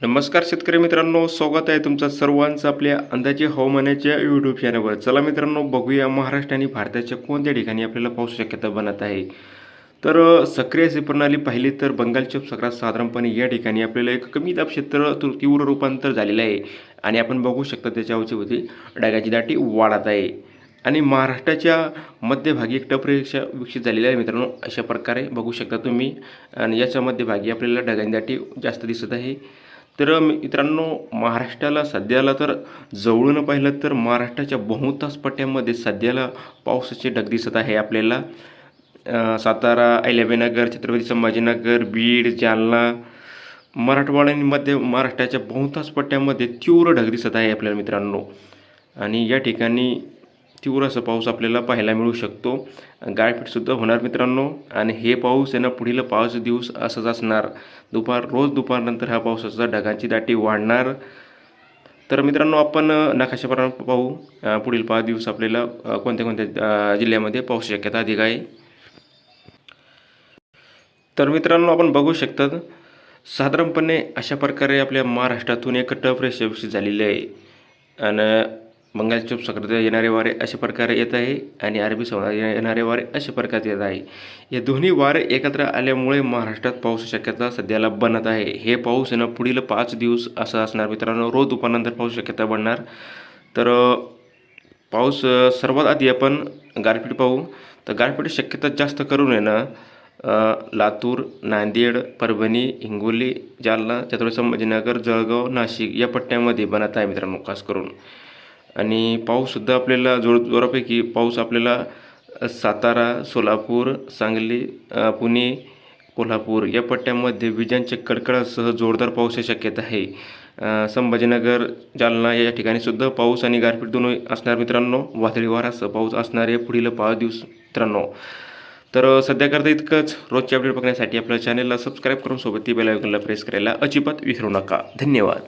नमस्कार शेतकरी मित्रांनो, स्वागत आहे तुमचं सर्वांचं आपल्या अंदाजे हवामानाच्या यूट्यूब चॅनलवर. चला मित्रांनो, बघूया महाराष्ट्र आणि भारताच्या कोणत्या ठिकाणी आपल्याला पाऊस शक्यता बनत आहे. तर सक्रिय अशी प्रणाली पाहिली तर बंगालच्या उपसागरात साधारणपणे या ठिकाणी आपल्याला एक कमी दाब क्षेत्र तीव्र रूपांतर झालेलं आहे आणि आपण बघू शकता त्याच्या अवतीभोवती ढगाची दाटी वाढत आहे आणि महाराष्ट्राच्या मध्यभागी एक टप रेषा विकसित झालेली आहे मित्रांनो. अशा प्रकारे बघू शकता तुम्ही आणि याच्या मध्यभागी आपल्याला ढगांची दाटी जास्त दिसत आहे. तर मित्रांनो, महाराष्ट्राला सध्याला तर जवळून पाहिलं तर महाराष्ट्राच्या बहुतांश पट्ट्यामध्ये सध्याला पावसाचे ढग दिसत आहे आपल्याला. सातारा, अहिल्याबाईनगर, छत्रपती संभाजीनगर, बीड, जालना, मराठवाडा आणि मध्य महाराष्ट्राच्या बहुतांश पट्ट्यामध्ये तीव्र ढग दिसत आहे आपल्याला मित्रांनो. आणि या ठिकाणी तीव्र असा पाऊस आपल्याला पाहायला मिळू शकतो. गारपीटसुद्धा होणार मित्रांनो आणि हे पाऊस आहे ना पुढील 5 दिवस असंच असणार. रोज दुपारनंतर हा पावसाचा ढगांची दाटी वाढणार. तर मित्रांनो, आपण नकाशाप्रमाणे पाहू पुढील 5 दिवस आपल्याला कोणत्या कोणत्या जिल्ह्यामध्ये पावसाची शक्यता अधिक आहे. तर मित्रांनो, आपण बघू शकतात साधारणपणे अशा प्रकारे आपल्या महाराष्ट्रातून एक टफ रेषा विकसित झालेली आहे आणि बंगालच्या उपसागरात येणारे वारे अशा प्रकारे येत आहे आणि अरबी समुद्रात येणारे वारे अशा प्रकारे येत आहे. या दोन्ही वारे एकत्र आल्यामुळे महाराष्ट्रात पाऊस शक्यता सध्याला बनत आहे. हे पाऊस आहे ना पुढील 5 दिवस असं असणार मित्रांनो. रोज दुपारनंतर पाऊस शक्यता बनणार. तर पाऊस सर्वात आधी आपण गारपीट पाहू. तर गारपीट शक्यता जास्त करून आहे ना लातूर, नांदेड, परभणी, हिंगोली, जालना, छत्रपती संभाजीनगर, जळगाव, नाशिक या पट्ट्यामध्ये बनत आहे मित्रांनो खास करून. आणि पाऊससुद्धा आपल्याला जोरापैकी पाऊस आपल्याला सातारा, सोलापूर, सांगली, पुणे, कोल्हापूर या पट्ट्यामध्ये विजांच्या कडकडासह जोरदार पावसाची शक्यता आहे. संभाजीनगर, जालना या ठिकाणीसुद्धा पाऊस आणि गारपीट दोन्ही असणार मित्रांनो. वादळी वाऱ्यासह पाऊस असणार आहे पुढील 5 दिवस मित्रांनो. तर सध्याकरता इतकंच. रोजचे अपडेट बघण्यासाठी आपल्या चॅनलला सबस्क्राईब करून सोबत ती बेल आयकॉनला प्रेस करायला अजिबात विसरू नका. धन्यवाद.